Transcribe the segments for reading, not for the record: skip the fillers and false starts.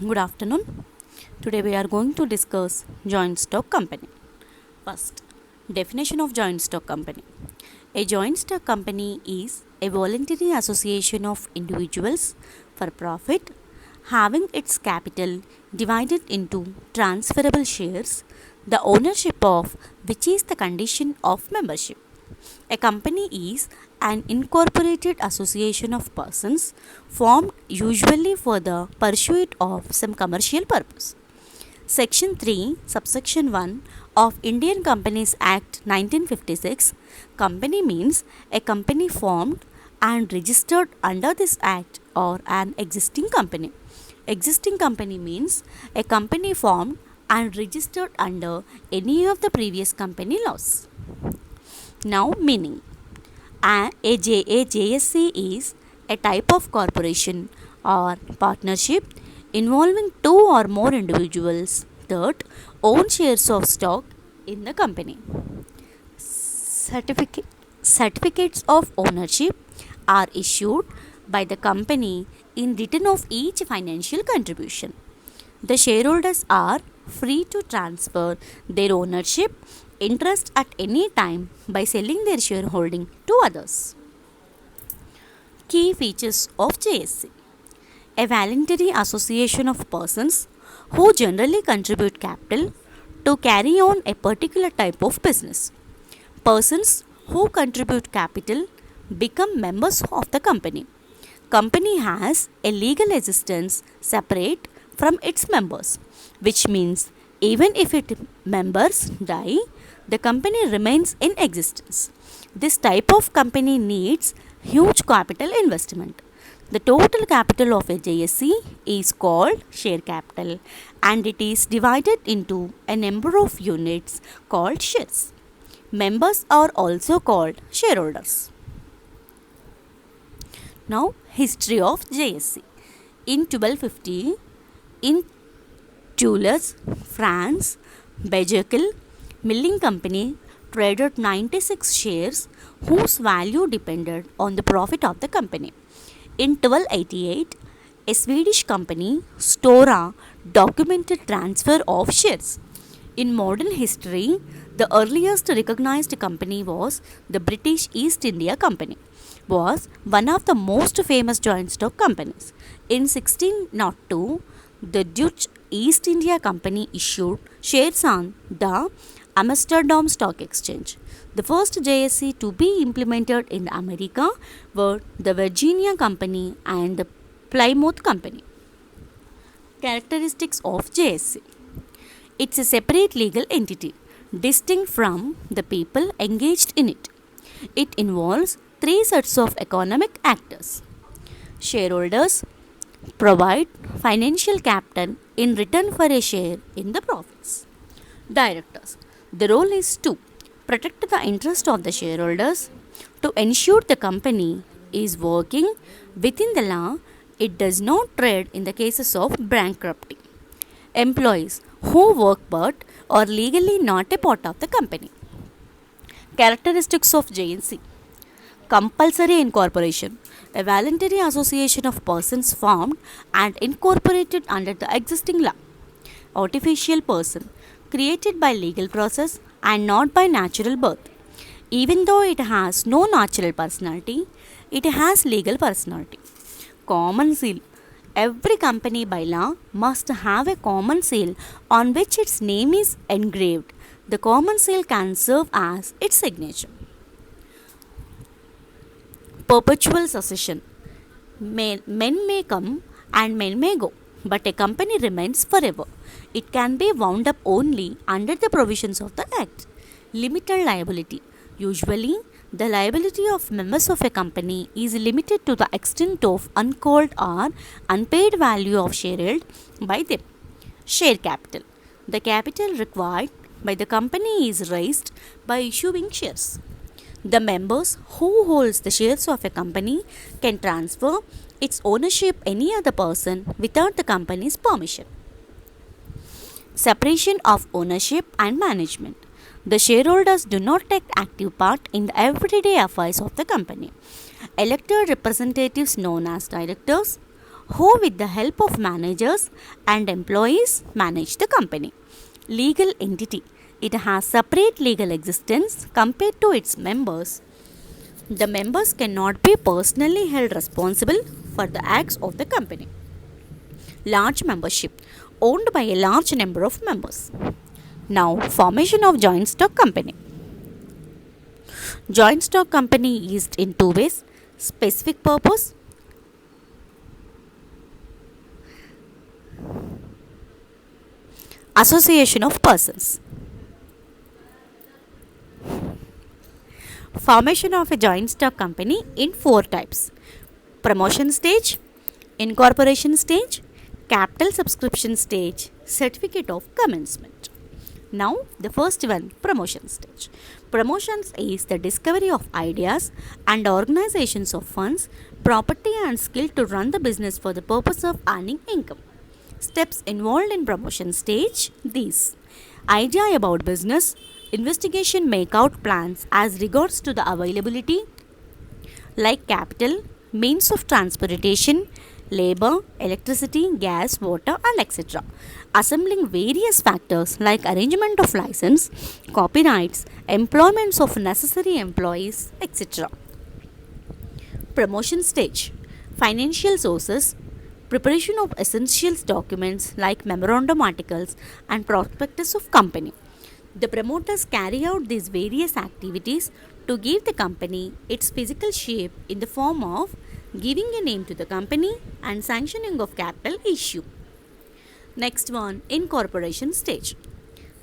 Good afternoon. Today we are going to discuss joint stock company. First, definition of joint stock company. A joint stock company is a voluntary association of individuals for profit having its capital divided into transferable shares, the ownership of which is the condition of membership. A company is an incorporated association of persons formed usually for the pursuit of some commercial purpose. Section 3, subsection 1 of Indian Companies Act 1956, company means a company formed and registered under this act or an existing company. Existing company means a company formed and registered under any of the previous company laws. Now, meaning a JSC is a type of corporation or partnership involving two or more individuals that own shares of stock in the company. Certificates of ownership are issued by the company in return of each financial contribution. The shareholders are free to transfer their ownership interest at any time by selling their shareholding to others. Key features of JSC: a voluntary association of persons who generally contribute capital to carry on a particular type of business. Persons who contribute capital become members of the company. Company has a legal existence separate from its members, which means even if its members die, the company remains in existence. This type of company needs huge capital investment. The total capital of a JSC is called share capital and it is divided into a number of units called shares. Members are also called shareholders. Now, history of JSC. In 1250, in Toulouse, France, Bejerkel Milling Company traded 96 shares whose value depended on the profit of the company. In 1288, a Swedish company, Stora, documented transfer of shares. In modern history, the earliest recognized company was the British East India Company, was one of the most famous joint stock companies. In 1602, the Dutch East India Company issued shares on the Amsterdam Stock Exchange. The first JSC to be implemented in America were the Virginia Company and the Plymouth Company. Characteristics of JSC: it's a separate legal entity, distinct from the people engaged in it. It involves three sets of economic actors. Shareholders provide financial capital in return for a share in the profits. Directors. The role is to protect the interest of the shareholders, to ensure the company is working within the law, it does not trade in the cases of bankruptcy. Employees who work but are legally not a part of the company. Characteristics of JNC: compulsory incorporation, a voluntary association of persons formed and incorporated under the existing law. Artificial person, created by legal process and not by natural birth. Even though it has no natural personality, it has legal personality. Common seal. Every company by law must have a common seal on which its name is engraved. The common seal can serve as its signature. Perpetual succession. Men may come and men may go, but a company remains forever. It can be wound up only under the provisions of the Act. Limited liability. Usually, the liability of members of a company is limited to the extent of uncalled or unpaid value of share held by them. Share capital. The capital required by the company is raised by issuing shares. The members who holds the shares of a company can transfer its ownership any other person without the company's permission. Separation of ownership and management. The shareholders do not take active part in the everyday affairs of the company. Elected representatives known as directors who, with the help of managers and employees, manage the company. Legal entity. It has separate legal existence compared to its members. The members cannot be personally held responsible for the acts of the company. Large membership, owned by a large number of members. Now, formation of joint stock company. Joint stock company is in two ways: specific purpose, association of persons. Formation of a joint stock company in four types: promotion stage, incorporation stage, capital subscription stage, certificate of commencement. Now, the first one, promotion stage. Promotions is the discovery of ideas and organizations of funds, property, and skill to run the business for the purpose of earning income. Steps involved in promotion stage: these: idea about business, investigation, make out plans as regards to the availability like capital, means of transportation, labor, electricity, gas, water, and etc. Assembling various factors like arrangement of license, copyrights, employments of necessary employees, etc. Promotion stage: financial sources, preparation of essential documents like memorandum articles and prospectus of company. The promoters carry out these various activities to give the company its physical shape in the form of giving a name to the company and sanctioning of capital issue. Next one, incorporation stage.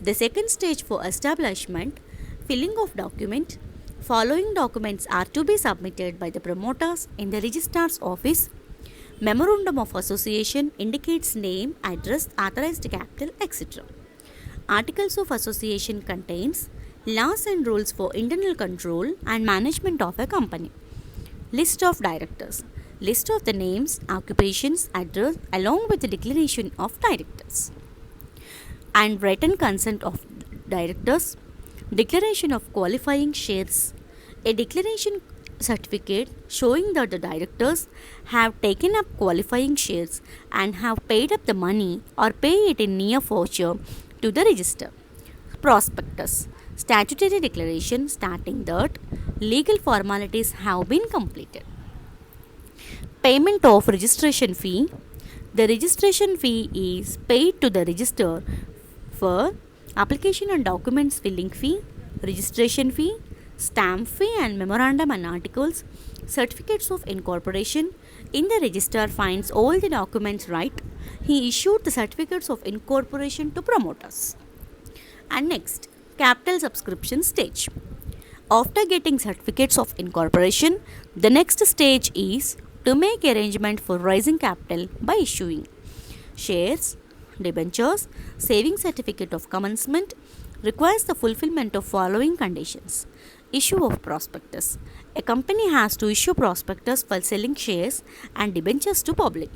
The second stage for establishment, filling of document. Following documents are to be submitted by the promoters in the registrar's office. Memorandum of association indicates name, address, authorized capital, etc. Articles of association contains laws and rules for internal control and management of a company. List of directors. List of the names, occupations, address along with the declaration of directors. And written consent of directors. Declaration of qualifying shares. A declaration certificate showing that the directors have taken up qualifying shares and have paid up the money or pay it in near future to the register. Prospectus. Statutory declaration stating that legal formalities have been completed. Payment of registration fee. The registration fee is paid to the register for application and documents filling fee, registration fee, stamp fee and memorandum and articles, certificates of incorporation. In the registrar finds all the documents right. He issued the certificates of incorporation to promoters. And next, capital subscription stage. After getting certificates of incorporation, the next stage is to make arrangement for raising capital by issuing shares, debentures, saving certificate of commencement. Requires the fulfillment of following conditions. Issue of prospectus. A company has to issue prospectus for selling shares and debentures to public.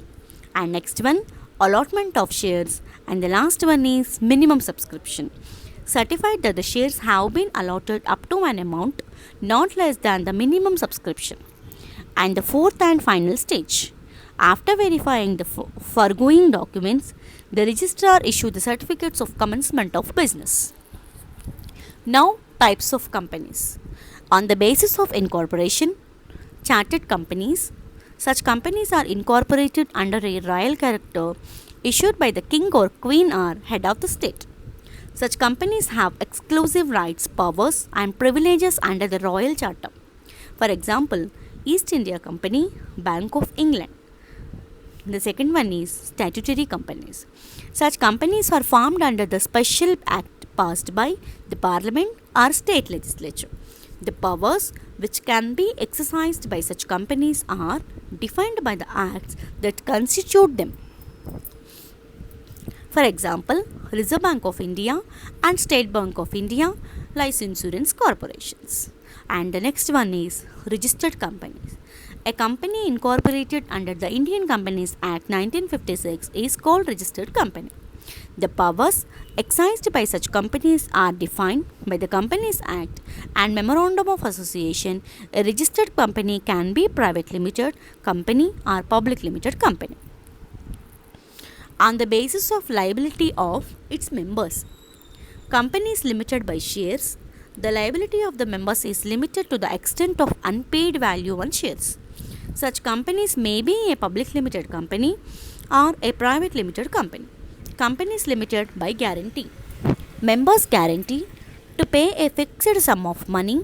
And next one, allotment of shares. And the last one is minimum subscription. Certified that the shares have been allotted up to an amount not less than the minimum subscription. And the fourth and final stage. After verifying the foregoing documents, the registrar issued the certificates of commencement of business. Now, types of companies. On the basis of incorporation, chartered companies. Such companies are incorporated under a royal character issued by the king or queen or head of the state. Such companies have exclusive rights, powers, and privileges under the royal charter. For example, East India Company, Bank of England. The second one is statutory companies. Such companies are formed under the special act passed by the parliament or state legislature. The powers which can be exercised by such companies are defined by the acts that constitute them. For example, Reserve Bank of India and State Bank of India, life insurance corporations. And the next one is registered companies. A company incorporated under the Indian Companies Act 1956 is called registered company. The powers exercised by such companies are defined by the Companies Act and Memorandum of Association. A registered company can be private limited company or public limited company. on the basis of liability of its members. Company is limited by shares. The liability of the members is limited to the extent of unpaid value on shares. Such companies may be a public limited company or a private limited company. Company is limited by guarantee. Members guarantee to pay a fixed sum of money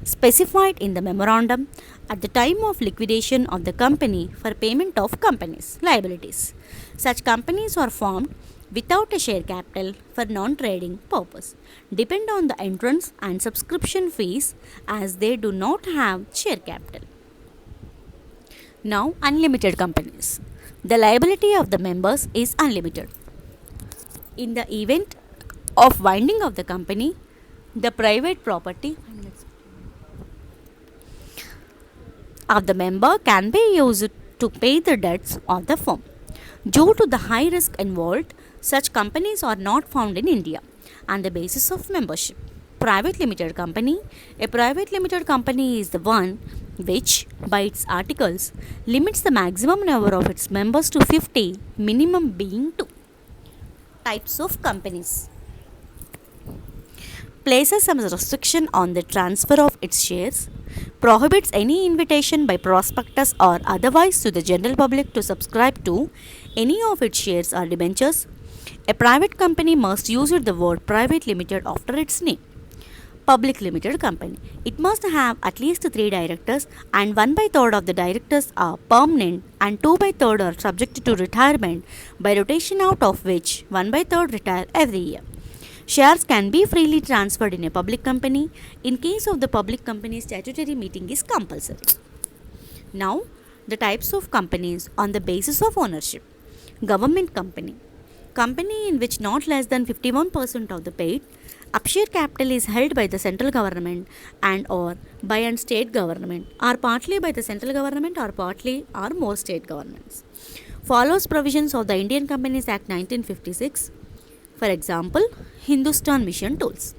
specified in the memorandum at the time of liquidation of the company for payment of company's liabilities. Such companies are formed without a share capital for non-trading purpose, depend on the entrance and subscription fees as they do not have share capital. Now, unlimited companies. The liability of the members is unlimited. In the event of winding of the company, the private property of the member can be used to pay the debts of the firm. Due to the high risk involved, such companies are not found in India on the basis of membership. Private limited company. A private limited company is the one which, by its articles, limits the maximum number of its members to 50, minimum being 2. Types of companies. Places some restriction on the transfer of its shares, prohibits any invitation by prospectus or otherwise to the general public to subscribe to any of its shares or debentures. A private company must use the word private limited after its name. Public limited company. It must have at least 3 directors and 1/3 of the directors are permanent and 2/3 are subject to retirement by rotation, out of which 1/3 retire every year. Shares can be freely transferred in a public company. In case of the public company, statutory meeting is compulsory. Now, the types of companies on the basis of ownership. Government company. Company in which not less than 51% of the paid upshare capital is held by the central government and or by an state government, or partly by the central government or partly or more state governments. Follows provisions of the Indian Companies Act 1956. For example, Hindustan Mission Tools.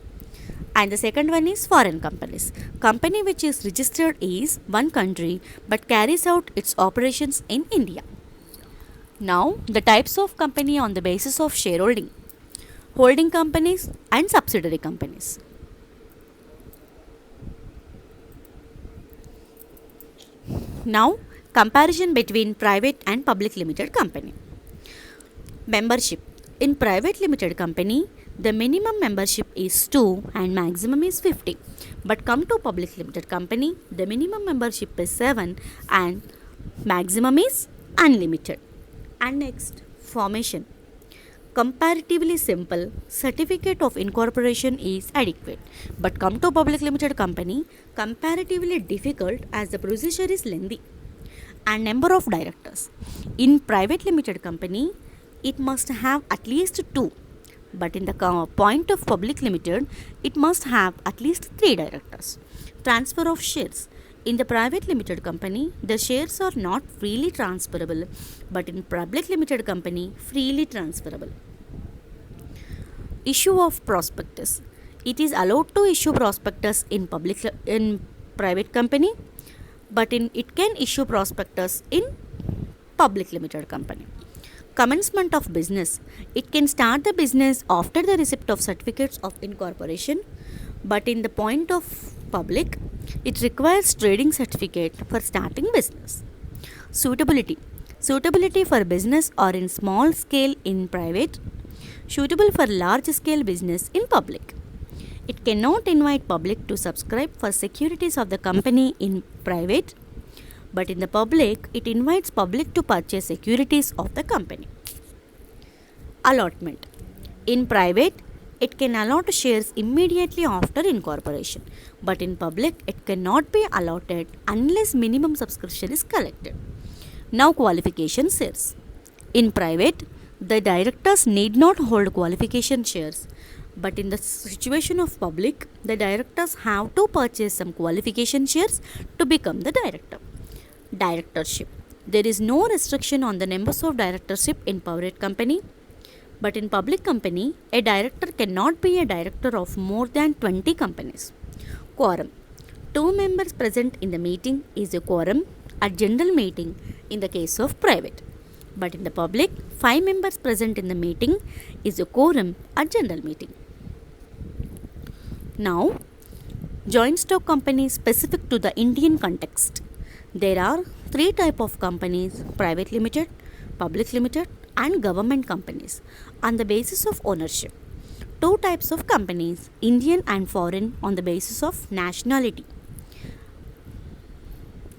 And the second one is foreign companies. Company which is registered is one country but carries out its operations in India. Now, the types of company on the basis of shareholding. Holding companies and subsidiary companies. Now, comparison between private and public limited company. Membership. In private limited company, the minimum membership is 2 and maximum is 50. But come to public limited company, the minimum membership is 7 and maximum is unlimited. And next, formation. Comparatively simple, certificate of incorporation is adequate. But come to public limited company, comparatively difficult as the procedure is lengthy. And number of directors. In private limited company, it must have at least 2. But in the point of public limited, it must have at least 3 directors. Transfer of shares. In the private limited company, the shares are not freely transferable, but in public limited company, freely transferable. Issue of prospectus. It is allowed to issue prospectus in private company, but it can issue prospectus in public limited company. Commencement of business. It can start the business after the receipt of certificates of incorporation, but in the point of public, it requires trading certificate for starting business. Suitability. Suitability for business or in small scale in private. Suitable for large scale business in public. It cannot invite public to subscribe for securities of the company in private, but in the public, it invites public to purchase securities of the company. Allotment. In private, it can allot shares immediately after incorporation, but in public, it cannot be allotted unless minimum subscription is collected. Now, qualification shares. In private, the directors need not hold qualification shares, but in the situation of public, the directors have to purchase some qualification shares to become the director. Directorship. There is no restriction on the numbers of directorship in private company, but in public company, a director cannot be a director of more than 20 companies. Quorum. 2 members present in the meeting is a quorum at general meeting in the case of private. But in the public, 5 members present in the meeting is a quorum at general meeting. Now, joint stock companies specific to the Indian context. There are three types of companies: private limited, public limited, and government companies on the basis of ownership. Two types of companies: Indian and foreign, on the basis of nationality.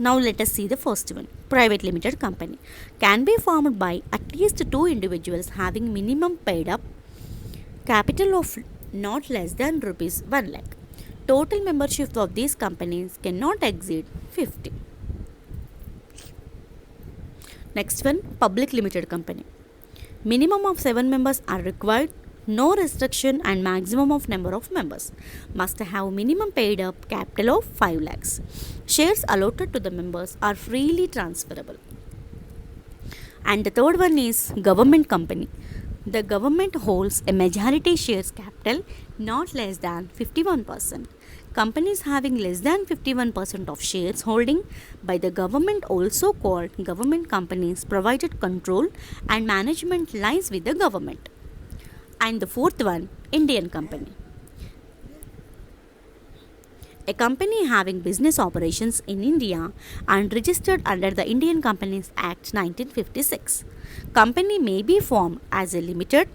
Now let us see the first one. Private limited company can be formed by at least two individuals having minimum paid up capital of not less than rupees 1 lakh. Total membership of these companies cannot exceed 50. Next one, public limited company. Minimum of 7 members are required. No restriction, and maximum of number of members must have minimum paid up capital of 5 lakhs. Shares allotted to the members are freely transferable. And the third one is government company. The government holds a majority shares capital not less than 51%. Companies having less than 51% of shares holding by the government, also called government companies, provided control and management lies with the government. And the fourth one, Indian company. A company having business operations in India and registered under the Indian Companies Act 1956. Company may be formed as a limited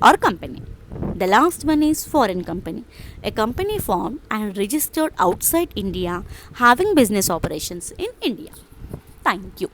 or company. The last one is foreign company. A company formed and registered outside India having business operations in India. Thank you.